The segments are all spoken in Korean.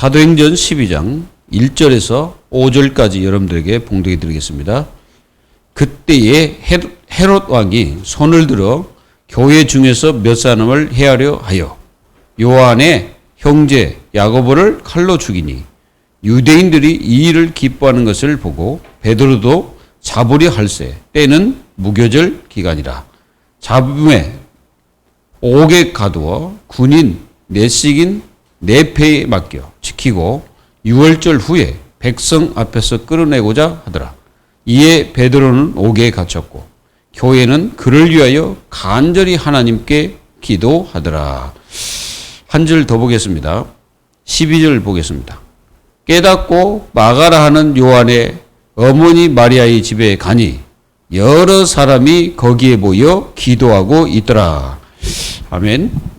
사도행전 12장 1절에서 5절까지 여러분들에게 봉독해 드리겠습니다. 그때에 헤롯 왕이 손을 들어 교회 중에서 몇 사람을 해하려 하여 요한의 형제 야고보를 칼로 죽이니 유대인들이 이 일을 기뻐하는 것을 보고 베드로도 잡으려 할세. 때는 무교절 기간이라. 잡음에 옥에 가두어 군인 넷씩인 네패에 맡겨 지키고 6월절 후에 백성 앞에서 끌어내고자 하더라. 이에 베드로는 옥에 갇혔고 교회는 그를 위하여 간절히 하나님께 기도하더라. 한 절 더 보겠습니다. 12절 보겠습니다. 깨닫고 마가라 하는 요한의 어머니 마리아의 집에 가니 여러 사람이 거기에 모여 기도하고 있더라. 아멘.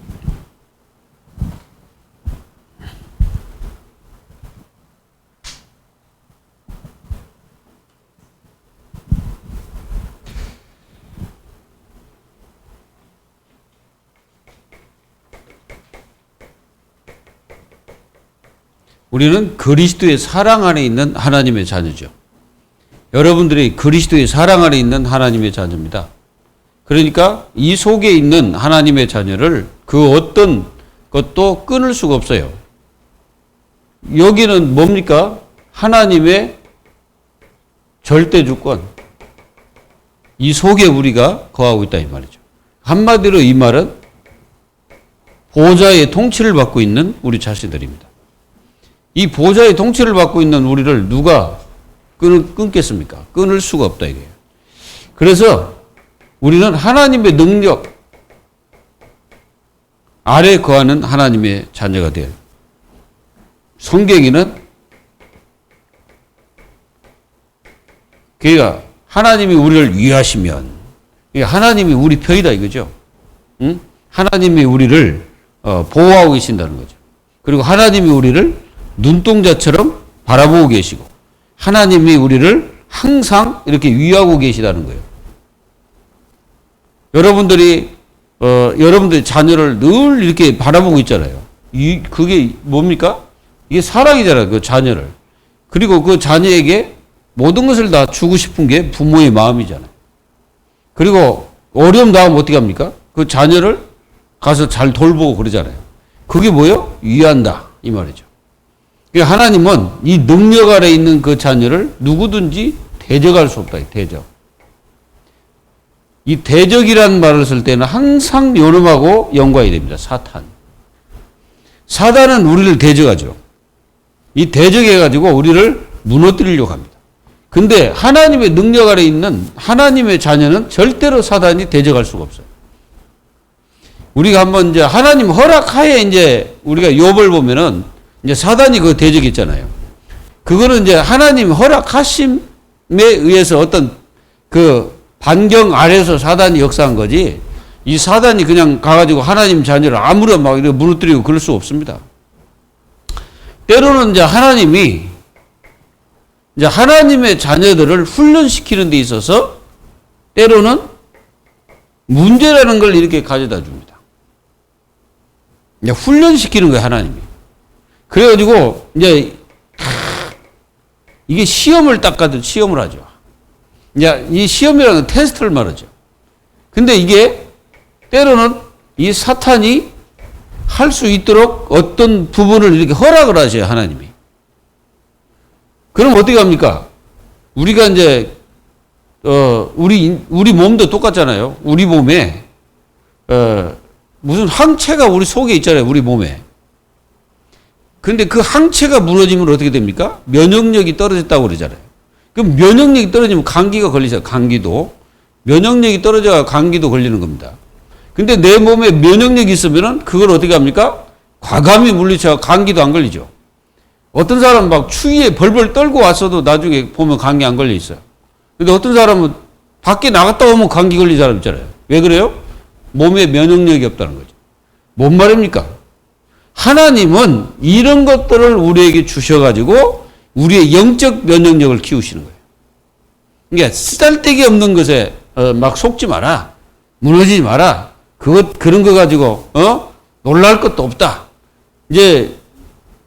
우리는 그리스도의 사랑 안에 있는 하나님의 자녀죠. 여러분들이 그리스도의 사랑 안에 있는 하나님의 자녀입니다. 그러니까 이 속에 있는 하나님의 자녀를 그 어떤 것도 끊을 수가 없어요. 여기는 뭡니까? 하나님의 절대주권. 이 속에 우리가 거하고 있다 이 말이죠. 한마디로 이 말은 보좌의 통치를 받고 있는 우리 자신들입니다. 이 보좌의 통치를 받고 있는 우리를 누가 끊겠습니까? 끊을 수가 없다 이거예요. 그래서 우리는 하나님의 능력 아래 거하는 하나님의 자녀가 돼요. 성경에는 그러니까 하나님이 우리를 위하시면 하나님이 우리 편이다 이거죠. 응? 하나님이 우리를 보호하고 계신다는 거죠. 그리고 하나님이 우리를 눈동자처럼 바라보고 계시고 하나님이 우리를 항상 이렇게 위하고 계시다는 거예요. 여러분들이 여러분들의 자녀를 늘 이렇게 바라보고 있잖아요. 그게 뭡니까? 이게 사랑이잖아요. 그 자녀를. 그리고 그 자녀에게 모든 것을 다 주고 싶은 게 부모의 마음이잖아요. 그리고 어려움 나오면 어떻게 합니까? 그 자녀를 가서 잘 돌보고 그러잖아요. 그게 뭐예요? 위한다 이 말이죠. 하나님은 이 능력 아래 있는 그 자녀를 누구든지 대적할 수 없다. 대적. 이 대적이라는 말을 쓸 때는 항상 요놈하고 연관이 됩니다. 사탄. 사단은 우리를 대적하죠. 이 대적해가지고 우리를 무너뜨리려고 합니다. 근데 하나님의 능력 아래 있는 하나님의 자녀는 절대로 사단이 대적할 수가 없어요. 우리가 한번 이제 하나님 허락하에 이제 우리가 욥을 보면은 이제 사단이 그 대적했잖아요. 그거는 이제 하나님 허락하심에 의해서 어떤 그 반경 아래서 사단이 역사한 거지, 이 사단이 그냥 가가지고 하나님 자녀를 아무런 막 이렇게 무너뜨리고 그럴 수 없습니다. 때로는 이제 하나님이 이제 하나님의 자녀들을 훈련시키는 데 있어서 때로는 문제라는 걸 이렇게 가져다 줍니다. 이제 훈련시키는 거예요, 하나님이. 그래가지고, 이제, 이게 시험을 닦아도 시험을 하죠. 이제, 이 시험이라는 건 테스트를 말하죠. 근데 이게, 때로는 이 사탄이 할 수 있도록 어떤 부분을 이렇게 허락을 하셔요, 하나님이. 그럼 어떻게 합니까? 우리가 이제, 우리 몸도 똑같잖아요. 우리 몸에, 무슨 항체가 우리 속에 있잖아요, 우리 몸에. 근데 그 항체가 무너지면 어떻게 됩니까? 면역력이 떨어졌다고 그러잖아요. 그럼 면역력이 떨어지면 감기가 걸리죠. 감기도. 면역력이 떨어져야 감기도 걸리는 겁니다. 근데 내 몸에 면역력이 있으면은 그걸 어떻게 합니까? 과감히 물리쳐야 감기도 안 걸리죠. 어떤 사람은 막 추위에 벌벌 떨고 왔어도 나중에 보면 감기 안 걸려 있어요. 근데 어떤 사람은 밖에 나갔다 오면 감기 걸린 사람 있잖아요. 왜 그래요? 몸에 면역력이 없다는 거죠. 뭔 말입니까? 하나님은 이런 것들을 우리에게 주셔가지고 우리의 영적 면역력을 키우시는 거예요. 그러니까 쓰잘데기 없는 것에 막 속지 마라. 무너지지 마라. 그런 거 가지고 놀랄 것도 없다. 이제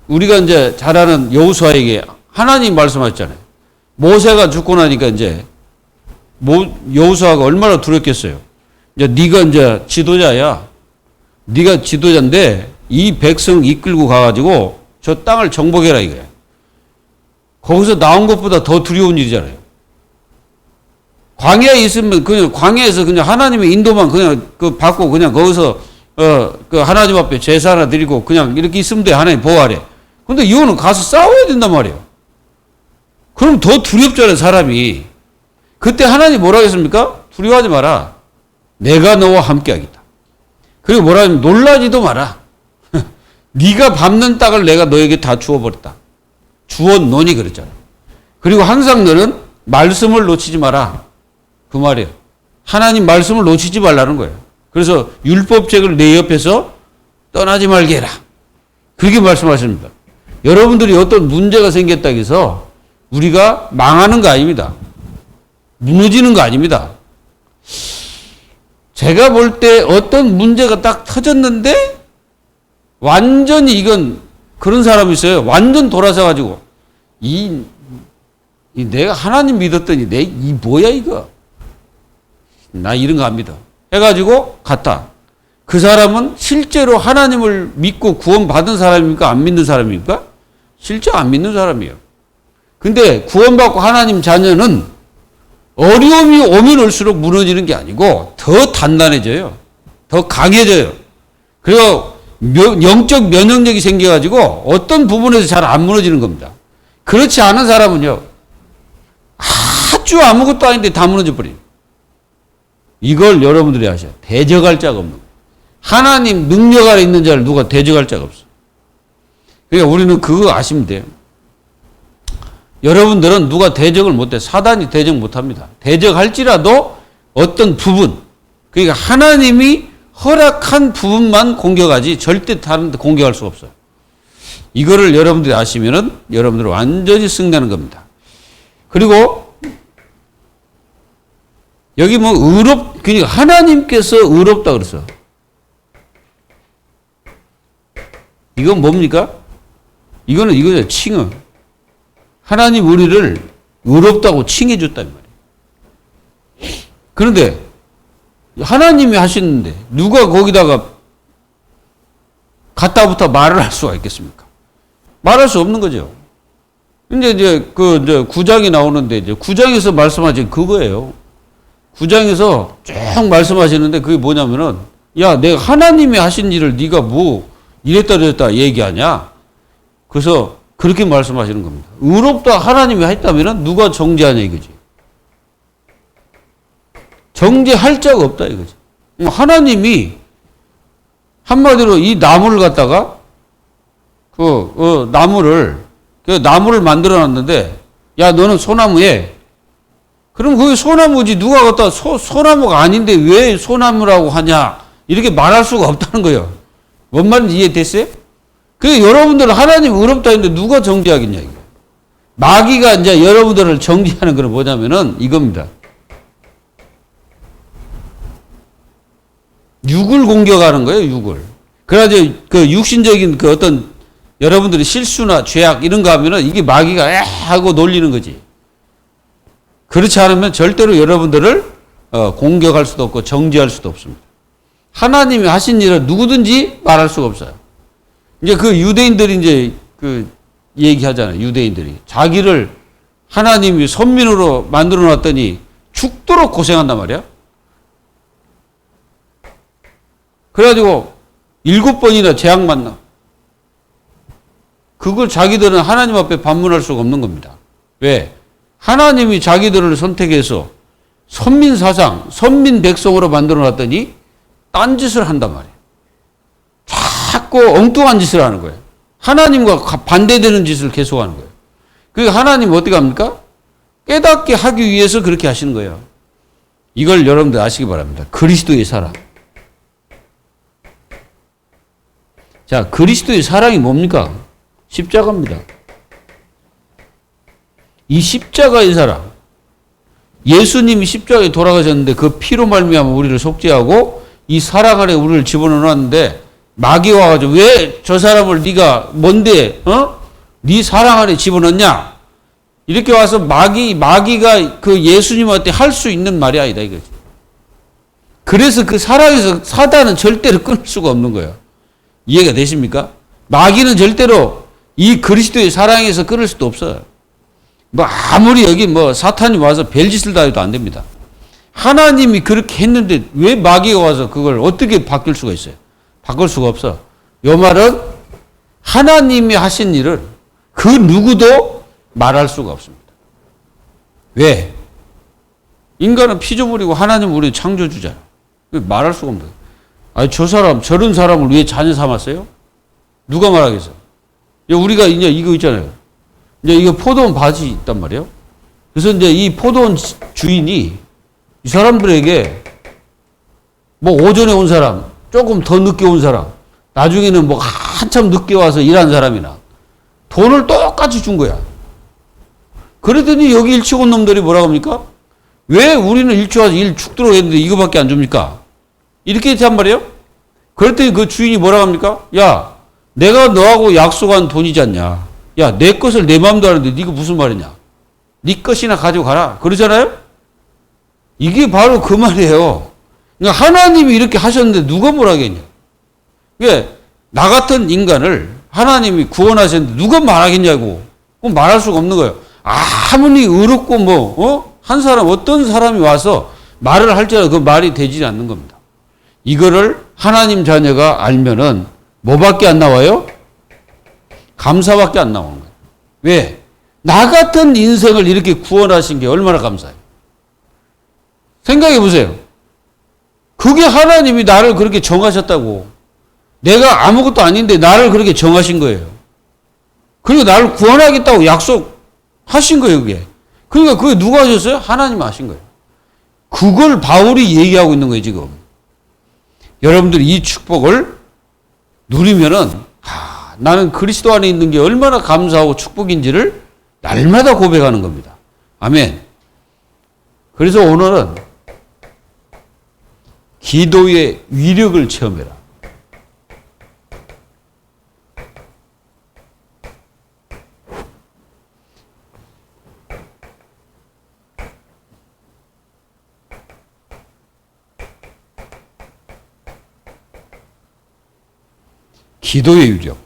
우리가 이제 잘 아는 여호수아에게 하나님 말씀하셨잖아요. 모세가 죽고 나니까 이제 여호수아가 얼마나 두렵겠어요. 이제 네가 이제 지도자야. 네가 지도자인데 이 백성 이끌고 가가지고 저 땅을 정복해라 이거야. 거기서 나온 것보다 더 두려운 일이잖아요. 광야에 있으면 그냥 광야에서 그냥 하나님의 인도만 그냥 그 받고 그냥 거기서 그 하나님 앞에 제사 하나 드리고 그냥 이렇게 있으면 돼. 하나님 보호하래. 근데 이거는 가서 싸워야 된단 말이에요. 그럼 더 두렵잖아요, 사람이. 그때 하나님 뭐라고 했습니까? 두려워하지 마라. 내가 너와 함께 하겠다. 그리고 뭐라 하면 놀라지도 마라. 네가 밟는 땅을 내가 너에게 다 주어버렸다. 주었노니 그랬잖아요. 그리고 항상 너는 말씀을 놓치지 마라. 그 말이에요. 하나님 말씀을 놓치지 말라는 거예요. 그래서 율법책을 내 옆에서 떠나지 말게 해라. 그렇게 말씀하십니다. 여러분들이 어떤 문제가 생겼다고 해서 우리가 망하는 거 아닙니다. 무너지는 거 아닙니다. 제가 볼 때 어떤 문제가 딱 터졌는데 완전히 이건 그런 사람이 있어요. 완전 돌아서가지고 내가 하나님 믿었더니 이 뭐야 이거. 나 이런 거 안 믿어. 해가지고 갔다. 그 사람은 실제로 하나님을 믿고 구원받은 사람입니까? 안 믿는 사람입니까? 실제 안 믿는 사람이에요. 근데 구원받고 하나님 자녀는 어려움이 오면 올수록 무너지는 게 아니고 더 단단해져요. 더 강해져요. 그리고 영적 면역력이 생겨가지고 어떤 부분에서 잘 안 무너지는 겁니다. 그렇지 않은 사람은요. 아주 아무것도 아닌데 다 무너져 버려요. 이걸 여러분들이 아셔야 돼요. 대적할 자가 없는 거예요. 하나님 능력 아래 있는 자를 누가 대적할 자가 없어요. 그러니까 우리는 그거 아시면 돼요. 여러분들은 누가 대적을 못해. 사단이 대적 못합니다. 대적할지라도 어떤 부분, 그러니까 하나님이 허락한 부분만 공격하지 절대 다른 데 공격할 수가 없어요. 이거를 여러분들이 아시면은 여러분들은 완전히 승리하는 겁니다. 그리고 여기 뭐 그러니까 하나님께서 의롭다 그랬어. 이건 뭡니까? 이거는 이거죠. 칭은. 하나님 우리를 의롭다고 칭해줬단 말이에요. 그런데 하나님이 하시는데 누가 거기다가 갖다부터 말을 할 수가 있겠습니까? 말할 수 없는 거죠. 이제 9장이 나오는데 이제 9장에서 말씀하신 그거예요. 9장에서 쭉 말씀하시는데 그게 뭐냐면은 야, 내가 하나님이 하신 일을 네가 뭐 이랬다 저랬다 얘기하냐? 그래서 그렇게 말씀하시는 겁니다. 의롭다 하나님이 했다면은 누가 정죄하냐 이거지. 정죄할 자가 없다 이거지. 하나님이 한마디로 이 나무를 갖다가 나무를 만들어 놨는데 야 너는 소나무에 그럼 그게 소나무지 누가 갖다 소나무가 아닌데 왜 소나무라고 하냐 이렇게 말할 수가 없다는 거예요. 뭔 말인지 이해됐어요? 그게 여러분들은 하나님 의롭다 했는데 누가 정죄하겠냐 이게. 마귀가 이제 여러분들을 정죄하는 건 뭐냐면은 이겁니다. 육을 공격하는 거예요, 육을. 그래가지고 그 육신적인 그 어떤 여러분들이 실수나 죄악 이런 거 하면은 이게 마귀가 하고 놀리는 거지. 그렇지 않으면 절대로 여러분들을 공격할 수도 없고 정죄할 수도 없습니다. 하나님이 하신 일을 누구든지 말할 수가 없어요. 이제 그 유대인들이 이제 그 얘기하잖아요. 유대인들이 자기를 하나님이 선민으로 만들어 놨더니 죽도록 고생한단 말이야. 그래가지고 7번이나 재앙 만나. 그걸 자기들은 하나님 앞에 반문할 수가 없는 겁니다. 왜? 하나님이 자기들을 선택해서 선민 사상, 선민 백성으로 만들어 놨더니 딴짓을 한단 말이에요. 자꾸 엉뚱한 짓을 하는 거예요. 하나님과 반대되는 짓을 계속 하는 거예요. 그러니까 하나님 어떻게 합니까? 깨닫게 하기 위해서 그렇게 하시는 거예요. 이걸 여러분들 아시기 바랍니다. 그리스도의 사랑. 자, 그리스도의 사랑이 뭡니까? 십자가입니다. 이 십자가의 사랑. 예수님이 십자가에 돌아가셨는데 그 피로 말미암아 우리를 속죄하고 이 사랑 안에 우리를 집어넣었는데 마귀 와가지고 왜 저 사람을 네가 뭔데 네 사랑 안에 집어넣냐? 이렇게 와서 마귀가 그 예수님한테 할 수 있는 말이 아니다 이거지. 그래서 그 사랑에서 사단은 절대로 끊을 수가 없는 거예요. 이해가 되십니까? 마귀는 절대로 이 그리스도의 사랑에서 끊을 수도 없어요. 뭐 아무리 여기 뭐 사탄이 와서 별짓을 다 해도 안 됩니다. 하나님이 그렇게 했는데 왜 마귀가 와서 그걸 어떻게 바뀔 수가 있어요? 바꿀 수가 없어. 요 말은 하나님이 하신 일을 그 누구도 말할 수가 없습니다. 왜? 인간은 피조물이고 하나님은 우리 창조주잖아요. 말할 수가 없는 거예요. 아니, 저 사람, 저런 사람을 왜 자녀 삼았어요? 누가 말하겠어? 우리가 이제 이거 있잖아요. 이제 이거 포도원 밭이 있단 말이에요. 그래서 이제 이 포도원 주인이 이 사람들에게 뭐 오전에 온 사람, 조금 더 늦게 온 사람, 나중에는 뭐 한참 늦게 와서 일한 사람이나 돈을 똑같이 준 거야. 그러더니 여기 일찍 온 놈들이 뭐라고 합니까? 왜 우리는 일찍 와서 일 축 들어오겠는데 이거밖에 안 줍니까? 이렇게 했단 말이에요. 그랬더니 그 주인이 뭐라고 합니까? 야, 내가 너하고 약속한 돈이지 않냐. 야, 내 것을 내 마음도 아는데 네가 무슨 말이냐. 네 것이나 가지고 가라. 그러잖아요. 이게 바로 그 말이에요. 그러니까 하나님이 이렇게 하셨는데 누가 뭐라 하겠냐. 그러니까 나 같은 인간을 하나님이 구원하셨는데 누가 말하겠냐고. 그건 말할 수가 없는 거예요. 아무리 의롭고 한 사람, 어떤 사람이 와서 말을 할지라도 그 말이 되지 않는 겁니다. 이거를 하나님 자녀가 알면은 뭐밖에 안 나와요? 감사밖에 안 나오는 거예요. 왜? 나 같은 인생을 이렇게 구원하신 게 얼마나 감사해요. 생각해 보세요. 그게 하나님이 나를 그렇게 정하셨다고. 내가 아무것도 아닌데 나를 그렇게 정하신 거예요. 그리고 나를 구원하겠다고 약속하신 거예요, 그게. 그러니까 그게 누가 하셨어요? 하나님 하신 거예요. 그걸 바울이 얘기하고 있는 거예요, 지금. 여러분들이 이 축복을 누리면은, 나는 그리스도 안에 있는 게 얼마나 감사하고 축복인지를 날마다 고백하는 겁니다. 아멘. 그래서 오늘은 기도의 위력을 체험해라. 기도의 위력.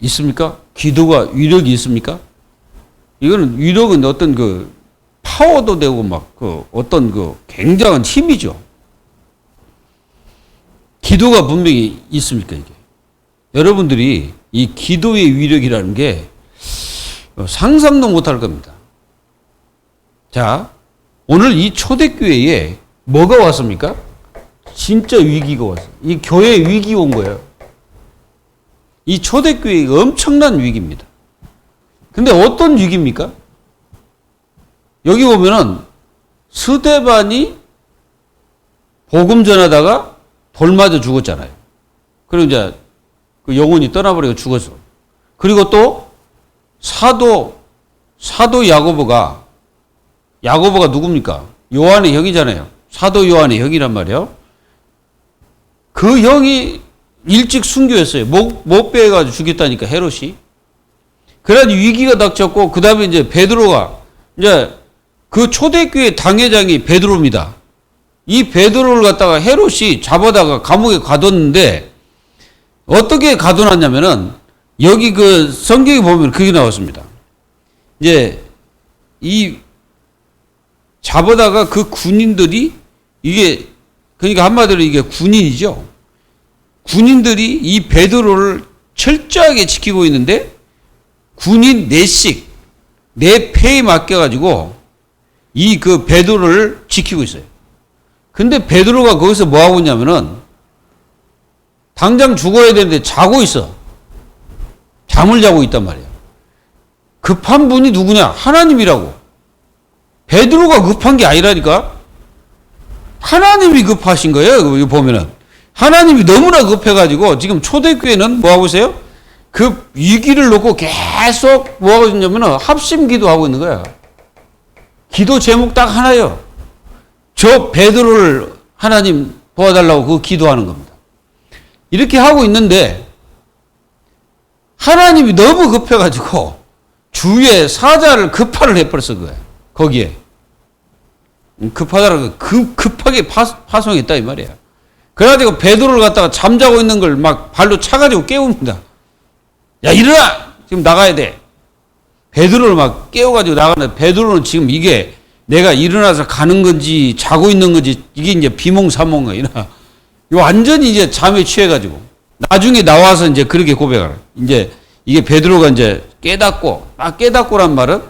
있습니까? 기도가 위력이 있습니까? 이거는 위력은 어떤 그 파워도 되고 막 그 어떤 그 굉장한 힘이죠. 기도가 분명히 있습니까, 이게? 여러분들이 이 기도의 위력이라는 게 상상도 못할 겁니다. 자, 오늘 이 초대교회에 뭐가 왔습니까? 진짜 위기가 왔어요. 이 교회에 위기 온 거예요. 이 초대교회가 엄청난 위기입니다. 근데 어떤 위기입니까? 여기 보면은 스데반이 복음 전하다가 돌 맞아 죽었잖아요. 그리고 이제 그 영혼이 떠나버리고 죽었어. 그리고 또 사도 야고보가 누굽니까? 요한의 형이잖아요. 사도 요한의 형이란 말이에요. 그 형이 일찍 순교했어요. 못 빼가지고 죽였다니까, 헤롯이. 그래서 위기가 닥쳤고, 그 다음에 이제 베드로가, 이제 그 초대교회 당회장이 베드로입니다. 이 베드로를 갖다가 헤롯이 잡아다가 감옥에 가뒀는데, 어떻게 가둬놨냐면은, 여기 그 성경에 보면 그게 나왔습니다. 이제, 이 잡아다가 그 군인들이, 이게, 그러니까 한마디로 이게 군인이죠. 군인들이 이 베드로를 철저하게 지키고 있는데 군인 4씩 4패에 맡겨가지고 이 그 베드로를 지키고 있어요. 근데 베드로가 거기서 뭐 하고 있냐면은 당장 죽어야 되는데 자고 있어. 잠을 자고 있단 말이에요. 급한 분이 누구냐? 하나님이라고. 베드로가 급한 게 아니라니까. 하나님이 급하신 거예요. 이거 보면은. 하나님이 너무나 급해가지고 지금 초대교회는 뭐 하고 있어요? 그 위기를 놓고 계속 뭐 하고 있냐면은 합심 기도하고 있는 거야. 기도 제목 딱 하나예요. 저 베드로를 하나님 도와달라고 그 기도하는 겁니다. 이렇게 하고 있는데 하나님이 너무 급해가지고 주위에 사자를 급파를 해버렸어. 거예요. 거기에 급하다라고 급하게 파송했다 이 말이야. 그래가지고 베드로를 갖다가 잠자고 있는 걸 막 발로 차가지고 깨웁니다. 야, 일어나! 지금 나가야 돼. 베드로를 막 깨워가지고 나가는데, 베드로는 지금 이게 내가 일어나서 가는 건지 자고 있는 건지 이게 이제 비몽사몽 이나 완전히 이제 잠에 취해가지고 나중에 나와서 이제 그렇게 고백하라. 이제 이게 베드로가 이제 깨닫고란 말은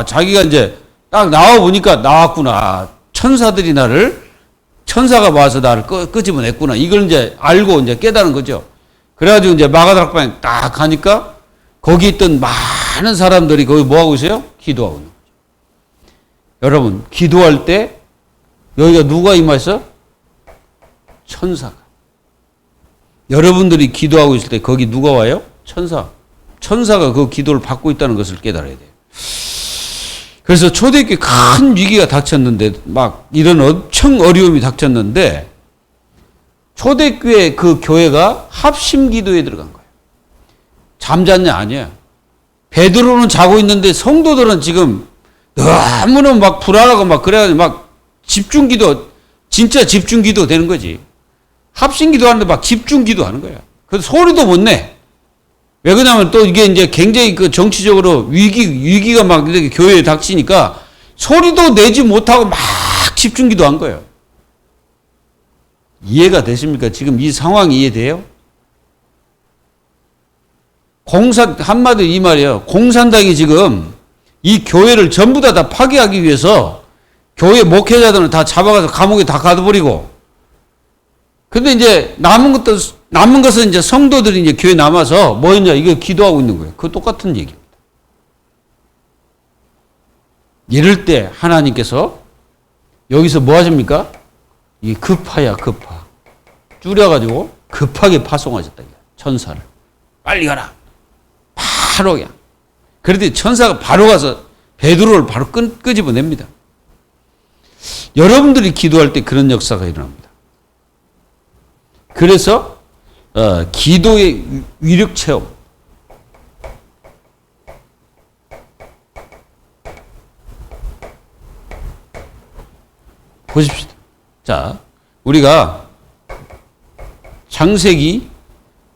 자기가 이제 딱 나와 보니까 나왔구나. 천사가 와서 나를 끄집어냈구나. 이걸 이제 알고 이제 깨달은 거죠. 그래가지고 이제 마가다락방에 딱 가니까 거기 있던 많은 사람들이 거기 뭐 하고 있어요? 기도하고 있는 거죠. 여러분, 기도할 때 여기가 누가 임하였어? 천사가. 여러분들이 기도하고 있을 때 거기 누가 와요? 천사가 그 기도를 받고 있다는 것을 깨달아야 돼요. 그래서 초대교회 큰 위기가 닥쳤는데, 막 이런 엄청 어려움이 닥쳤는데, 초대교회 그 교회가 합심 기도에 들어간 거예요. 잠잤냐? 아니야. 베드로는 자고 있는데 성도들은 지금 너무너무 막 불안하고 막 그래가지고 막 집중 기도, 진짜 집중 기도 되는 거지. 합심 기도하는데 막 집중 기도하는 거야. 그래서 소리도 못 내. 왜 그러냐면 또 이게 이제 굉장히 그 정치적으로 위기가 막 이렇게 교회에 닥치니까 소리도 내지 못하고 막 집중 기도한 거예요. 이해가 되십니까? 지금 이 상황이 이해돼요? 한마디로 이 말이에요. 공산당이 지금 이 교회를 전부 다 파괴하기 위해서 교회 목회자들은 다 잡아가서 감옥에 다 가둬버리고, 근데 이제 남은 것은 이제 성도들이 이제 교회에 남아서 뭐였냐, 이거 기도하고 있는 거예요. 그거 똑같은 얘기입니다. 이럴 때 하나님께서 여기서 뭐 하십니까? 이 급하야. 줄여가지고 급하게 파송하셨다. 천사를. 빨리 가라. 바로 그냥. 그랬더니 천사가 바로 가서 베드로를 바로 끄집어냅니다. 여러분들이 기도할 때 그런 역사가 일어납니다. 그래서 기도의 위력 체험. 보십시오. 자, 우리가 창세기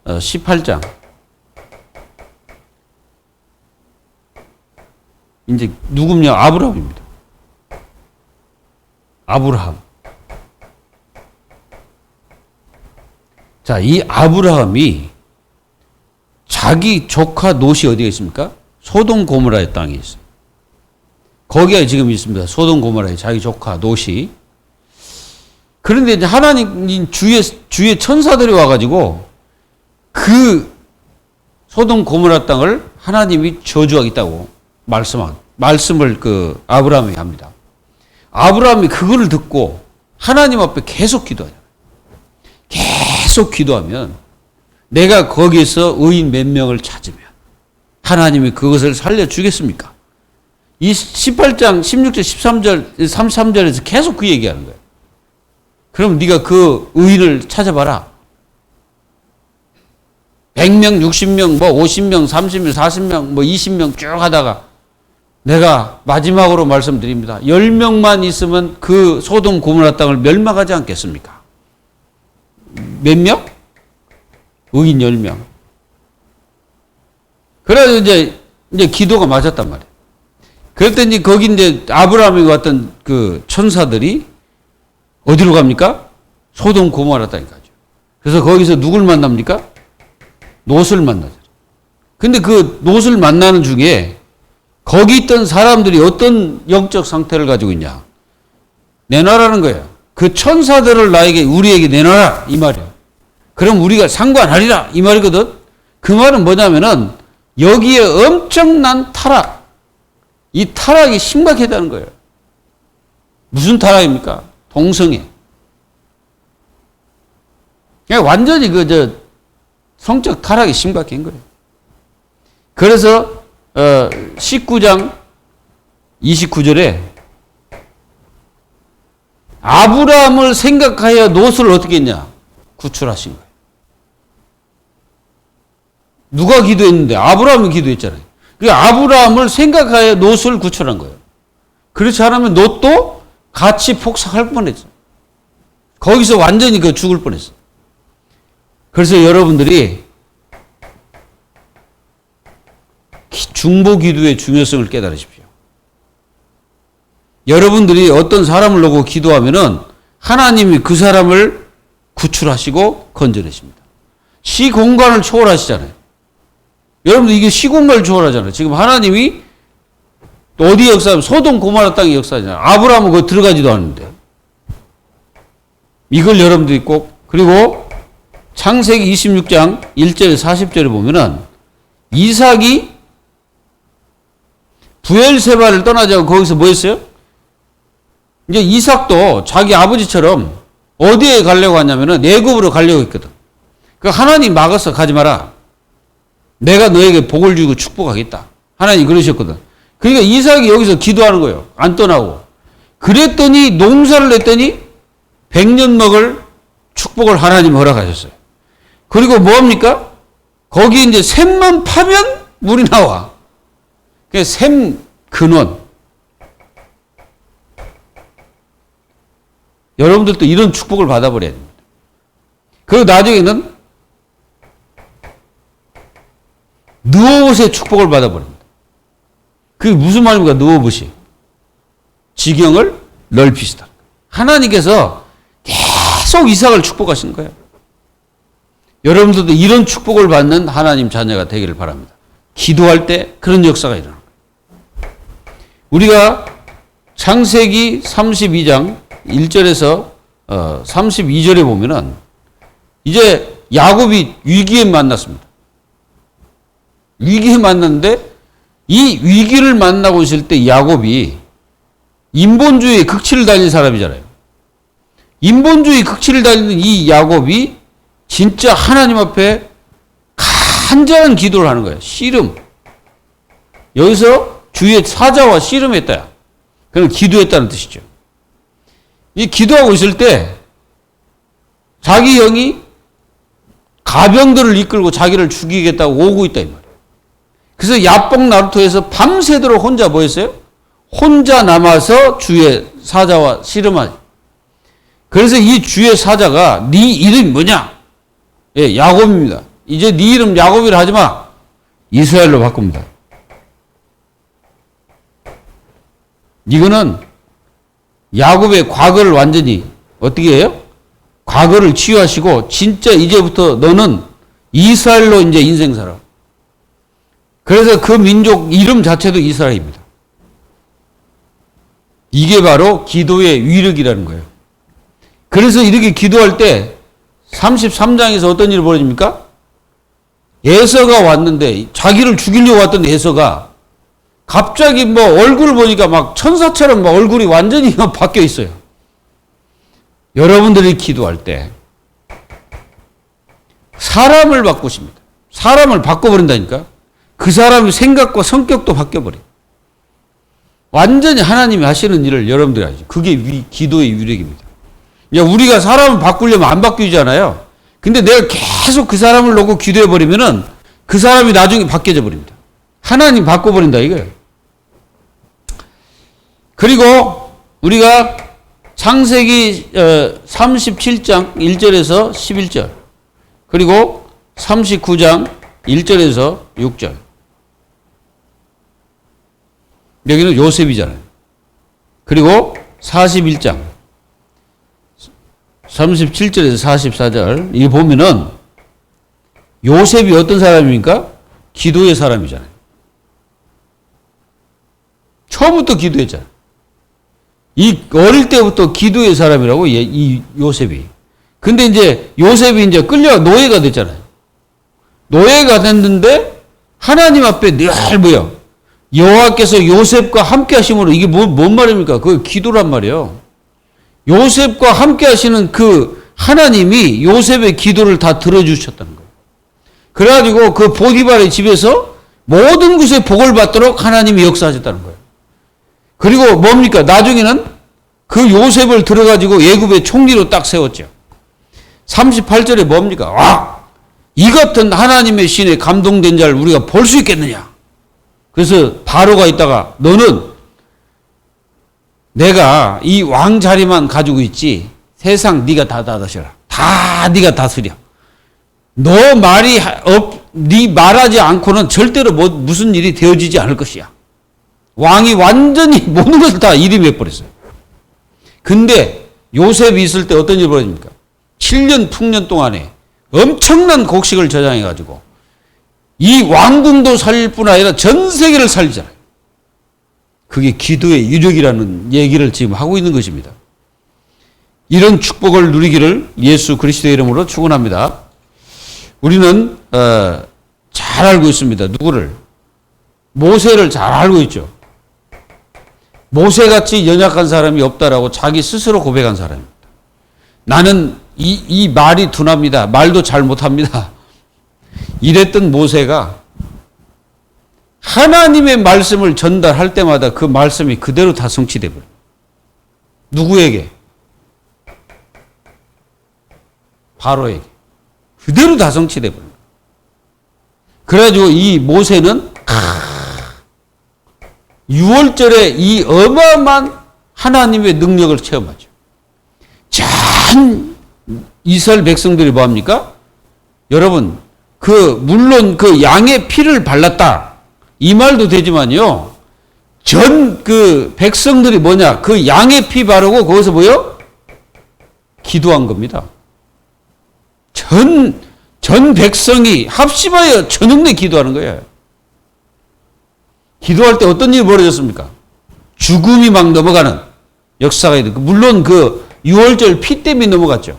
18장 이제 누굽냐? 아브라함입니다. 아브라함. 자, 이 아브라함이 자기 조카 롯이 어디에 있습니까? 소돔 고모라의 땅에 있어요. 거기에 지금 있습니다. 소돔 고모라의 자기 조카 롯이. 그런데 이제 하나님 주의 천사들이 와가지고 그 소돔 고모라 땅을 하나님이 저주하겠다고 말씀을 그 아브라함이 합니다. 아브라함이 그거를 듣고 하나님 앞에 계속 기도하잖아요. 계속 기도하면 내가 거기에서 의인 몇 명을 찾으면 하나님이 그것을 살려주겠습니까? 이 18장 16절 13절 33절에서 계속 그 얘기하는 거예요. 그럼 네가 그 의인을 찾아봐라. 100명, 60명, 뭐 50명, 30명, 40명, 뭐 20명 쭉 하다가 내가 마지막으로 말씀드립니다. 10명만 있으면 그 소돔 고모라 땅을 멸망하지 않겠습니까? 몇 명? 의인 10명. 그래서 이제 기도가 맞았단 말이에요. 그랬더니 거기 이제 아브라함이 왔던 그 천사들이 어디로 갑니까? 소돔 고모라 땅에 가죠. 그래서 거기서 누굴 만납니까? 롯을 만나죠. 근데 그 롯을 만나는 중에 거기 있던 사람들이 어떤 영적 상태를 가지고 있냐? 내놔라는 거예요. 그 천사들을 우리에게 내놔라 이 말이에요. 그럼 우리가 상관하리라 이 말이거든. 그 말은 뭐냐면은 여기에 엄청난 타락, 이 타락이 심각하다는 거예요. 무슨 타락입니까? 동성애. 그냥 완전히 성적 타락이 심각한 거예요. 그래서 19장 29절에 아브라함을 생각하여 롯을 어떻게 했냐? 구출하신 거예요. 누가 기도했는데? 아브라함이 기도했잖아요. 그 아브라함을 생각하여 롯을 구출한 거예요. 그렇지 않으면 롯도 같이 폭삭할 뻔했어. 거기서 완전히 죽을 뻔했어. 그래서 여러분들이 중보 기도의 중요성을 깨달으십시오. 여러분들이 어떤 사람을 놓고 기도하면은 하나님이 그 사람을 구출하시고 건져내십니다. 시공간을 초월하시잖아요. 여러분들 이게 시공간을 초월하잖아요. 지금 하나님이 어디 역사하면 소돔 고모라 땅의 역사잖아요. 아브라함은 거기 들어가지도 않는데. 이걸 여러분들이 꼭, 그리고 창세기 26장 1절에 40절에 보면은 이삭이 부엘세바를 떠나지 않고 거기서 뭐 했어요? 이제 이삭도 자기 아버지처럼 어디에 가려고 하냐면은 애굽으로 가려고 했거든. 그 하나님 막았어. 가지 마라. 내가 너에게 복을 주고 축복하겠다. 하나님 그러셨거든. 그러니까 이삭이 여기서 기도하는 거예요. 안 떠나고. 그랬더니 농사를 냈더니 100년 먹을 축복을 하나님 허락하셨어요. 그리고 뭐합니까? 거기 이제 샘만 파면 물이 나와. 그러니까 샘 근원. 여러분들도 이런 축복을 받아버려야 됩니다. 그리고 나중에는 느오봇의 축복을 받아버립니다. 그게 무슨 말입니까? 느오봇이. 지경을 넓히시다. 하나님께서 계속 이삭을 축복하시는 거예요. 여러분들도 이런 축복을 받는 하나님 자녀가 되기를 바랍니다. 기도할 때 그런 역사가 일어나는 거예요. 우리가 창세기 32장 1절에서 32절에 보면은 이제 야곱이 위기에 만났습니다. 위기에 만났는데 이 위기를 만나고 있을 때 야곱이 인본주의 극치를 달린 사람이잖아요. 인본주의 극치를 달리는 이 야곱이 진짜 하나님 앞에 간절한 기도를 하는 거예요. 씨름. 여기서 주의 사자와 씨름했다. 그럼 기도했다는 뜻이죠. 이 기도하고 있을 때 자기 형이 가병들을 이끌고 자기를 죽이겠다고 오고 있다 이 말이에요. 그래서 야뽕 나루토에서 밤새도록 혼자 뭐 했어요? 혼자 남아서 주의 사자와 씨름하지. 그래서 이 주의 사자가 네 이름이 뭐냐? 예, 야곱입니다. 이제 네 이름 야곱이라 하지 마. 이스라엘로 바꿉니다. 이거는 야곱의 과거를 완전히 어떻게 해요? 과거를 치유하시고 진짜 이제부터 너는 이스라엘로 이제 인생 살아. 그래서 그 민족 이름 자체도 이스라엘입니다. 이게 바로 기도의 위력이라는 거예요. 그래서 이렇게 기도할 때 33장에서 어떤 일이 벌어집니까? 에서가 왔는데 자기를 죽이려고 왔던 에서가 갑자기 뭐 얼굴을 보니까 막 천사처럼 막 얼굴이 완전히 바뀌어 있어요. 여러분들이 기도할 때 사람을 바꾸십니다. 사람을 바꿔버린다니까. 그 사람의 생각과 성격도 바뀌어버려요. 완전히 하나님이 하시는 일을 여러분들이 하죠. 그게 기도의 위력입니다. 우리가 사람을 바꾸려면 안 바뀌잖아요. 근데 내가 계속 그 사람을 놓고 기도해버리면은 그 사람이 나중에 바뀌어져 버립니다. 하나님 바꿔버린다 이거예요. 그리고 우리가 창세기 37장 1절에서 11절 그리고 39장 1절에서 6절 여기는 요셉이잖아요. 그리고 41장 37절에서 44절 이 보면은 요셉이 어떤 사람입니까? 기도의 사람이잖아요. 처음부터 기도했잖아요. 이 어릴 때부터 기도의 사람이라고 이 요셉이. 근데 이제 요셉이 이제 끌려 노예가 됐잖아요. 노예가 됐는데 하나님 앞에 늘 뭐요? 여호와께서 요셉과 함께 하심으로 이게 뭔 말입니까? 그 기도란 말이에요. 요셉과 함께 하시는 그 하나님이 요셉의 기도를 다 들어주셨다는 거예요. 그래가지고 그 보디발의 집에서 모든 것에 복을 받도록 하나님이 역사하셨다는 거예요. 그리고 뭡니까? 나중에는 그 요셉을 들어가지고 애굽의 총리로 딱 세웠죠. 38절에 뭡니까? 이 같은 하나님의 신에 감동된 자를 우리가 볼 수 있겠느냐? 그래서 바로가 있다가 너는 내가 이 왕 자리만 가지고 있지 세상 네가 다 다스려라. 다 네가 다스려. 너 말이 네 말하지 않고는 절대로 무슨 일이 되어지지 않을 것이야. 왕이 완전히 모든 것을 다 일임해 버렸어요. 근데 요셉이 있을 때 어떤 일이 벌어집니까? 7년 풍년 동안에 엄청난 곡식을 저장해 가지고 이 왕궁도 살릴 뿐 아니라 전 세계를 살리잖아요. 그게 기도의 유력이라는 얘기를 지금 하고 있는 것입니다. 이런 축복을 누리기를 예수 그리스도의 이름으로 축원합니다. 우리는 잘 알고 있습니다. 누구를? 모세를 잘 알고 있죠. 모세같이 연약한 사람이 없다라고 자기 스스로 고백한 사람입니다. 나는 이 말이 둔합니다. 말도 잘 못합니다. 이랬던 모세가 하나님의 말씀을 전달할 때마다 그 말씀이 그대로 다 성취돼 버려요. 누구에게? 바로에게. 그대로 다 성취돼 버려요. 그래가지고 이 모세는 6월절에 이 어마어마한 하나님의 능력을 체험하죠. 전 이스라엘 백성들이 뭐합니까? 여러분, 물론 그 양의 피를 발랐다. 이 말도 되지만요. 전 백성들이 뭐냐? 그 양의 피 바르고 거기서 뭐요? 기도한 겁니다. 전 백성이 합심하여 전능내 기도하는 거예요. 기도할 때 어떤 일이 벌어졌습니까? 죽음이 막 넘어가는 역사가 있는. 물론 6월절 피 때문에 넘어갔죠.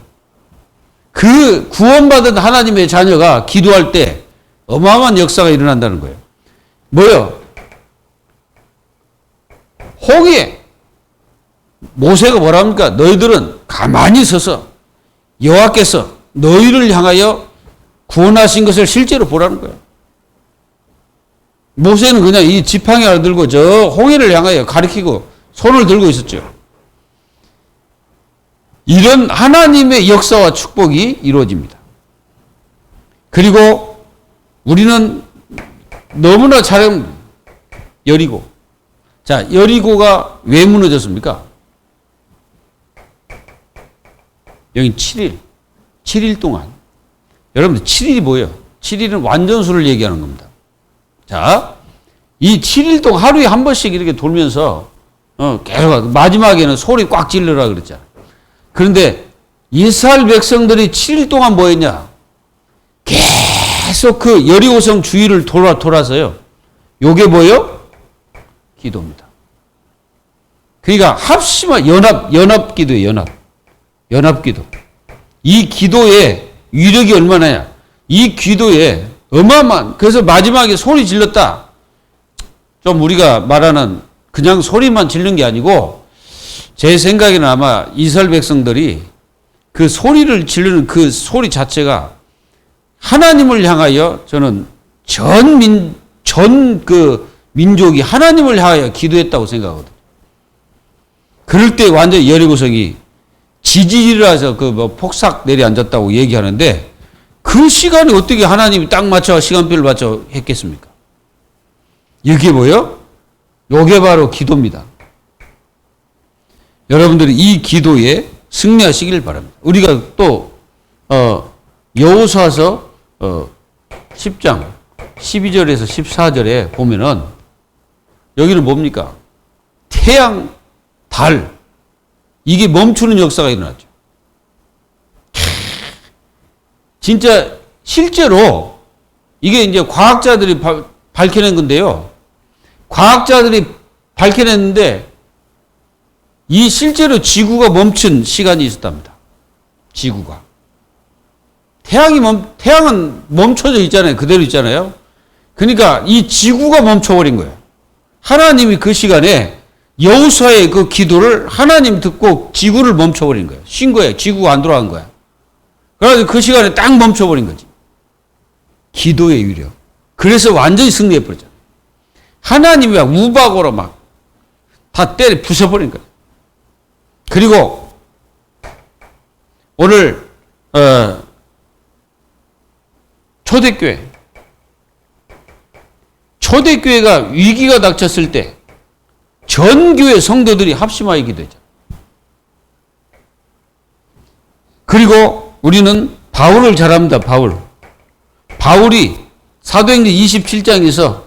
그 구원받은 하나님의 자녀가 기도할 때 어마어마한 역사가 일어난다는 거예요. 뭐요? 홍해. 모세가 뭐라 합니까? 너희들은 가만히 서서 여호와께서 너희를 향하여 구원하신 것을 실제로 보라는 거예요. 모세는 그냥 이 지팡이를 들고 저 홍해를 향하여 가리키고 손을 들고 있었죠. 이런 하나님의 역사와 축복이 이루어집니다. 그리고 우리는 너무나 잘 여리고. 자, 여리고가 왜 무너졌습니까? 여기 7일. 7일 동안. 여러분들 7일이 뭐예요? 7일은 완전수를 얘기하는 겁니다. 자, 이 7일 동안 하루에 한 번씩 이렇게 돌면서 계속 마지막에는 소리 꽉 질러라 그랬잖아요. 그런데 이스라엘 백성들이 7일 동안 뭐 했냐? 계속 그 여리고성 주위를 돌아서요. 요게 뭐예요? 기도입니다. 그러니까 합심한 연합기도예요. 연합기도. 이 기도의 위력이 얼마나냐? 이 기도에 어마어마한. 그래서 마지막에 소리 질렀다. 좀 우리가 말하는 그냥 소리만 지른 게 아니고 제 생각에는 아마 이스라엘 백성들이 그 소리를 지르는 그 소리 자체가 하나님을 향하여 저는 전 민족이 하나님을 향하여 기도했다고 생각하거든요. 그럴 때 완전히 여리고성이 지지리라서 폭삭 내려앉았다고 얘기하는데 그 시간에 어떻게 하나님이 딱 맞춰 시간표를 맞춰 했겠습니까? 이게 뭐예요? 요게 바로 기도입니다. 여러분들이 이 기도에 승리하시길 바랍니다. 우리가 또 여호수아서 10장 12절에서 14절에 보면은 여기는 뭡니까? 태양, 달 이게 멈추는 역사가 일어났죠. 진짜 실제로 이게 이제 과학자들이 밝혀낸 건데요. 과학자들이 밝혀냈는데 이 실제로 지구가 멈춘 시간이 있었답니다. 지구가. 태양은 멈춰져 있잖아요. 그대로 있잖아요. 그러니까 이 지구가 멈춰버린 거예요. 하나님이 그 시간에 여호수아의 그 기도를 하나님 듣고 지구를 멈춰버린 거예요. 쉰 거예요. 지구가 안 돌아간 거야. 그래서 그 시간에 딱 멈춰버린 거지. 기도의 위력. 그래서 완전히 승리해버렸잖아요. 하나님이 막 우박으로 막 다 때려 부숴버린 거예요. 그리고 오늘 초대교회. 초대교회가 위기가 닥쳤을 때 전 교회 성도들이 합심하여 기도했죠. 그리고 우리는 바울을 잘 압니다. 바울이 사도행전 27장에서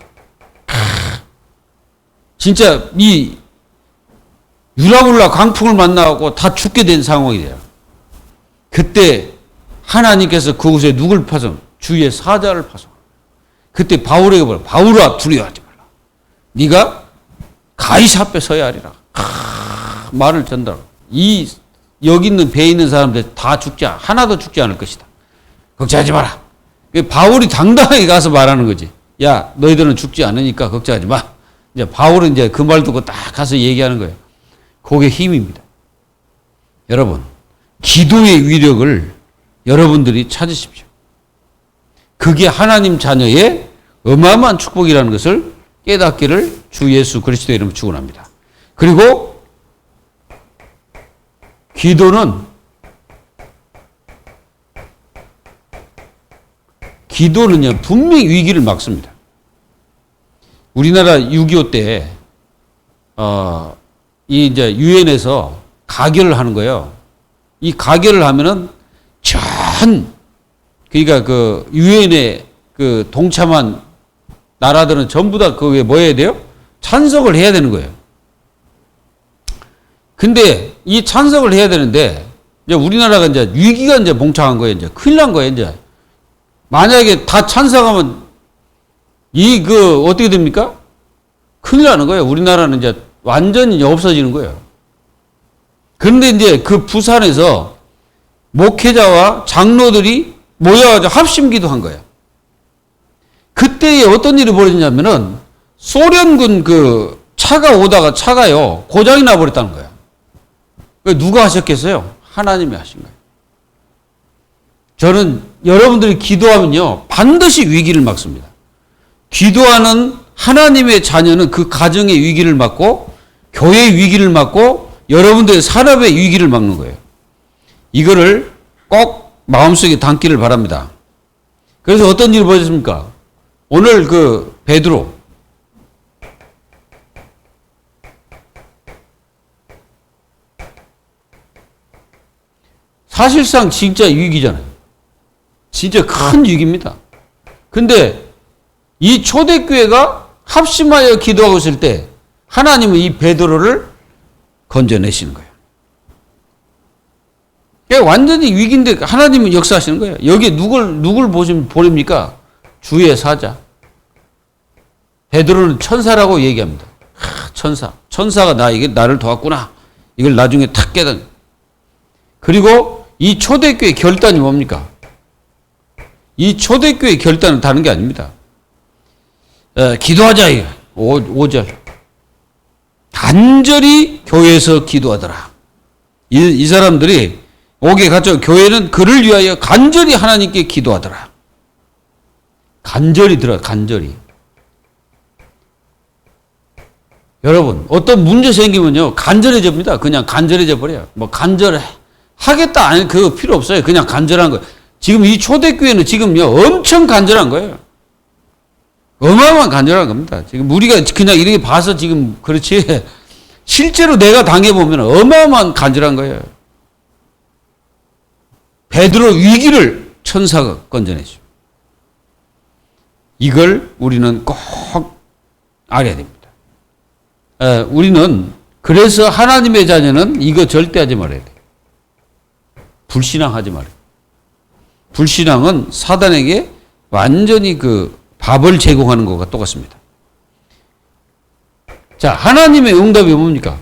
진짜 이 유라굴라 강풍을 만나고 다 죽게 된 상황이 돼요. 그때 하나님께서 그곳에 누굴 파송? 주의 사자를 파송. 그때 바울에게 뭐라? 바울아 두려워하지 말라. 네가 가이사 앞에 서야 하리라. 말을 전달. 여기 있는 배에 있는 사람들 다 하나도 죽지 않을 것이다. 걱정하지 마라. 바울이 당당하게 가서 말하는 거지. 야, 너희들은 죽지 않으니까 걱정하지 마. 이제 바울은 이제 그 말 듣고 딱 가서 얘기하는 거예요. 그게 힘입니다. 여러분, 기도의 위력을 여러분들이 찾으십시오. 그게 하나님 자녀의 어마어마한 축복이라는 것을 깨닫기를 주 예수 그리스도의 이름으로 축원합니다. 그리고 기도는 분명히 위기를 막습니다. 우리나라 6.25 때, 이제 유엔에서 가결을 하는 거예요. 이 가결을 하면은 그러니까 그 유엔에 그 동참한 나라들은 전부 다 그게 뭐 해야 돼요? 찬성을 해야 되는 거예요. 근데 이 찬성을 해야 되는데, 이제 우리나라가 이제 위기가 이제 봉착한 거예요. 이제 큰일 난 거예요. 이제 만약에 다 찬성하면 어떻게 됩니까? 큰일 나는 거예요. 우리나라는 이제 완전히 없어지는 거예요. 그런데 이제 그 부산에서 목회자와 장로들이 모여가지고 합심기도 한 거예요. 그때에 어떤 일이 벌어지냐면은 소련군 그 차가 오다가 차가요 고장이 나버렸다는 거예요. 누가 하셨겠어요? 하나님이 하신 거예요. 저는 여러분들이 기도하면요 반드시 위기를 막습니다. 기도하는 하나님의 자녀는 그 가정의 위기를 막고 교회의 위기를 막고 여러분들의 산업의 위기를 막는 거예요. 이거를 꼭 마음속에 담기를 바랍니다. 그래서 어떤 일이 벌어졌습니까? 오늘 그 베드로 사실상 진짜 위기잖아요. 진짜 큰 위기입니다. 근데 이 초대교회가 합심하여 기도하고 있을 때 하나님은 이 베드로를 건져내시는 거예요. 완전히 위기인데 하나님은 역사하시는 거예요. 여기 누굴 보냅니까? 주의 사자. 베드로는 천사라고 얘기합니다. 천사. 천사가 나를 도왔구나. 이걸 나중에 탁 깨닫는. 그리고 이 초대교회 결단이 뭡니까? 이 초대교회 결단은 다른 게 아닙니다. 기도하자. 5절. 간절히 교회에서 기도하더라. 이 사람들이 옥에 갇혀 교회는 그를 위하여 간절히 하나님께 기도하더라. 간절히. 여러분, 어떤 문제 생기면요, 간절해집니다. 그냥 간절해져 버려요. 하겠다, 아니, 그거 필요 없어요. 그냥 간절한 거예요. 지금 이 초대교회는 지금요, 엄청 간절한 거예요. 어마어마한 간절한 겁니다. 지금 우리가 그냥 이렇게 봐서 지금 그렇지, 실제로 내가 당해보면 어마어마한 간절한 거예요. 베드로 위기를 천사가 건져내죠. 이걸 우리는 꼭 알아야 됩니다. 우리는 그래서 하나님의 자녀는 이거 절대 하지 말아야 돼요. 불신앙하지 말아요. 불신앙은 사단에게 완전히 그 밥을 제공하는 것과 똑같습니다. 자, 하나님의 응답이 뭡니까?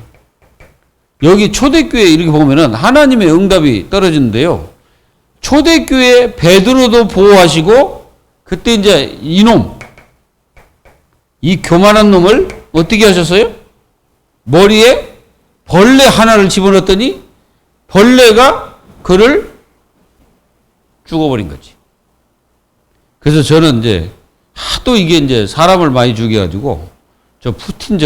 여기 초대교회 이렇게 보면은 하나님의 응답이 떨어지는데요. 초대교회 베드로도 보호하시고 그때 이제 이 교만한 놈을 어떻게 하셨어요? 머리에 벌레 하나를 집어넣었더니 벌레가 그를 죽어버린 거지. 그래서 저는 이제 하도 이게 이제 사람을 많이 죽여가지고 푸틴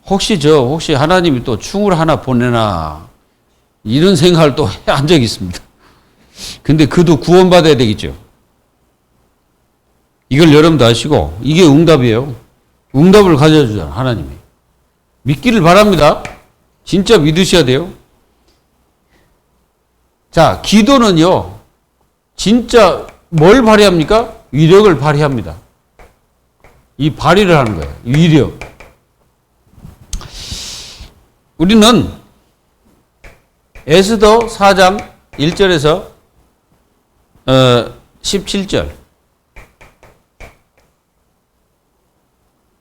혹시 하나님이 또 충을 하나 보내나 이런 생각을 또 한 적이 있습니다. 근데 그도 구원받아야 되겠죠. 이걸 여러분도 아시고 이게 응답이에요. 응답을 가져주잖아 하나님이. 믿기를 바랍니다. 진짜 믿으셔야 돼요. 자, 기도는요. 진짜 뭘 발휘합니까? 위력을 발휘합니다. 이 발휘를 하는 거예요. 위력. 우리는 에스더 4장 1절에서 17절.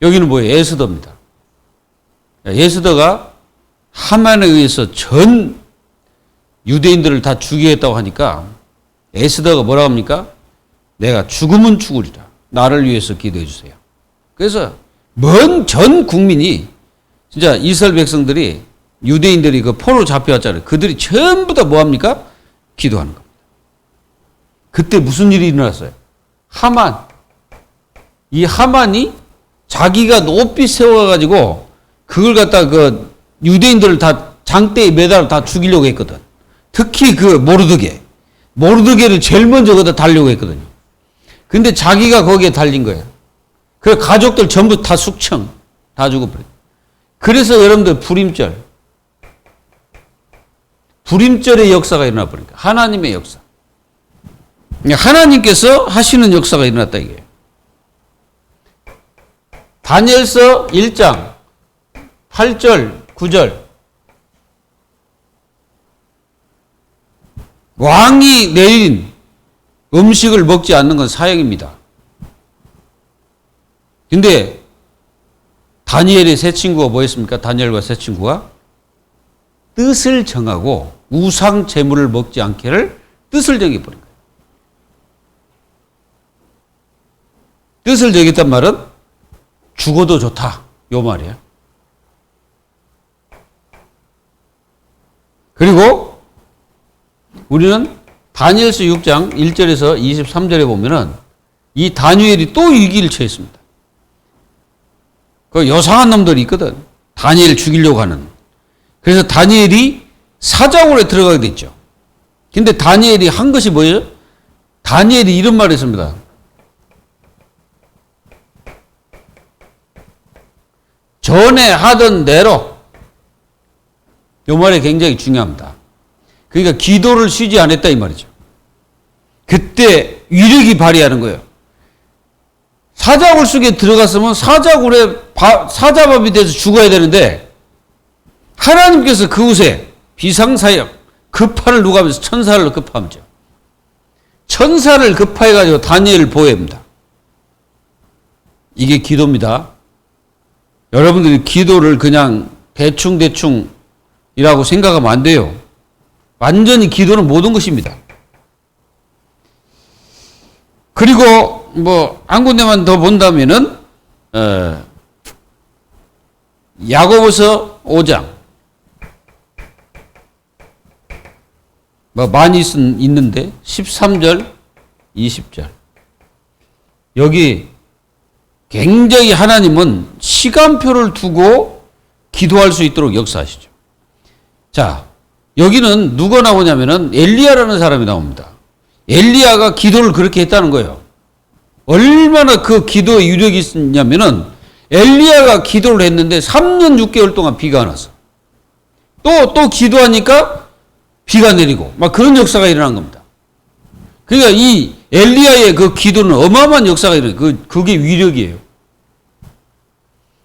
여기는 뭐예요? 에스더입니다. 에스더가 하만에 의해서 전 유대인들을 다 죽이겠다고 하니까 에스더가 뭐라고 합니까? 내가 죽으면 죽으리라. 나를 위해서 기도해 주세요. 그래서 전 국민이 진짜 이스라엘 백성들이 유대인들이 그 포로 잡혀왔잖아요. 그들이 전부 다 뭐합니까? 기도하는 겁니다. 그때 무슨 일이 일어났어요? 하만. 이 하만이 자기가 높이 세워가지고 그걸 갖다 그 유대인들을 다 장대에 매달아 다 죽이려고 했거든. 특히 그 모르드게를 제일 먼저 거기다 달려고 했거든요. 근데 자기가 거기에 달린 거예요. 그 가족들 전부 다 숙청, 다 죽어버려요. 그래서 여러분들 불임절의 역사가 일어나 버리니까 하나님의 역사. 하나님께서 하시는 역사가 일어났다 이게. 다니엘서 1장 8절 9절. 왕이 내린 음식을 먹지 않는 건 사형입니다. 근데 다니엘의 세 친구가 뭐였습니까? 다니엘과 세 친구가 뜻을 정하고 우상 제물을 먹지 않기를 뜻을 정해버린 거예요. 뜻을 정했단 말은 죽어도 좋다. 요 말이에요. 그리고 우리는 다니엘서 6장 1절에서 23절에 보면은 이 다니엘이 또 위기를 처했습니다. 그 요상한 놈들이 있거든. 다니엘 죽이려고 하는. 그래서 다니엘이 사자굴에 들어가게 됐죠. 근데 다니엘이 한 것이 뭐예요? 다니엘이 이런 말을 했습니다. 전에 하던 대로. 이 말이 굉장히 중요합니다. 그러니까 기도를 쉬지 않았다 이 말이죠. 그때 위력이 발휘하는 거예요. 사자굴 속에 들어갔으면 사자밥이 돼서 죽어야 되는데 하나님께서 그곳에 비상사역 급파를 누가 하면서 천사를 급파하죠. 천사를 급파해가지고 다니엘을 보호합니다. 이게 기도입니다. 여러분들이 기도를 그냥 대충이라고 생각하면 안 돼요. 완전히 기도는 모든 것입니다. 그리고 한 군데만 더 본다면은 야고보서 5장 많이 있는데 13절 20절 여기 굉장히 하나님은 시간표를 두고 기도할 수 있도록 역사하시죠. 자, 여기는 누가 나오냐면은 엘리야라는 사람이 나옵니다. 엘리야가 기도를 그렇게 했다는 거예요. 얼마나 그 기도의 유력이 있냐면은 엘리야가 기도를 했는데 3년 6개월 동안 비가 안 왔어. 또 기도하니까 비가 내리고 막 그런 역사가 일어난 겁니다. 그러니까 이 엘리야의 그 기도는 어마어마한 역사가 일어나요. 그게 위력이에요.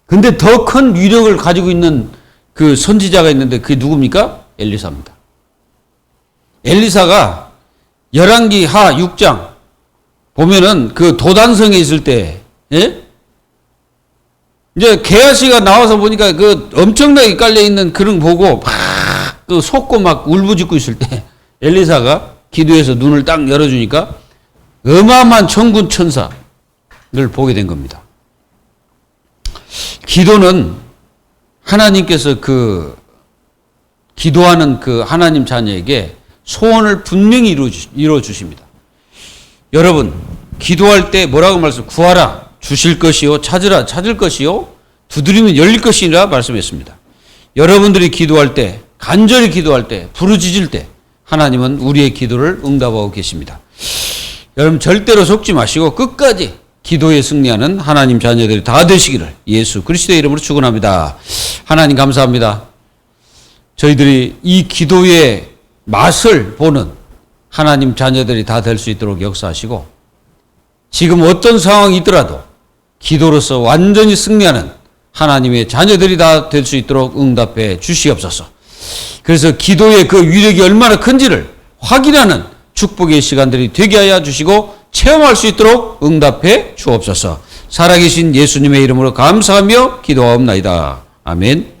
근데 더 큰 위력을 가지고 있는 그 선지자가 있는데 그게 누굽니까? 엘리사입니다. 엘리사가 열왕기 하 6장 보면은 그 도단성에 있을 때, 예? 이제 게하시가 나와서 보니까 그 엄청나게 깔려있는 그런 보고 막 그 속고 막 울부짖고 있을 때 엘리사가 기도해서 눈을 딱 열어주니까 어마어마한 천군 천사를 보게 된 겁니다. 기도는 하나님께서 기도하는 그 하나님 자녀에게 소원을 분명히 이루어 주십니다. 여러분, 기도할 때 뭐라고 말씀? 구하라, 주실 것이요. 찾으라, 찾을 것이요. 두드리면 열릴 것이라 말씀했습니다. 여러분들이 기도할 때, 간절히 기도할 때, 부르짖을 때 하나님은 우리의 기도를 응답하고 계십니다. 여러분 절대로 속지 마시고 끝까지 기도에 승리하는 하나님 자녀들이 다 되시기를 예수 그리스도의 이름으로 축원합니다. 하나님 감사합니다. 저희들이 이 기도의 맛을 보는 하나님 자녀들이 다 될 수 있도록 역사하시고, 지금 어떤 상황이 있더라도 기도로서 완전히 승리하는 하나님의 자녀들이 다 될 수 있도록 응답해 주시옵소서. 그래서 기도의 그 위력이 얼마나 큰지를 확인하는 축복의 시간들이 되게 하여 주시고 체험할 수 있도록 응답해 주옵소서. 살아계신 예수님의 이름으로 감사하며 기도하옵나이다. 아멘.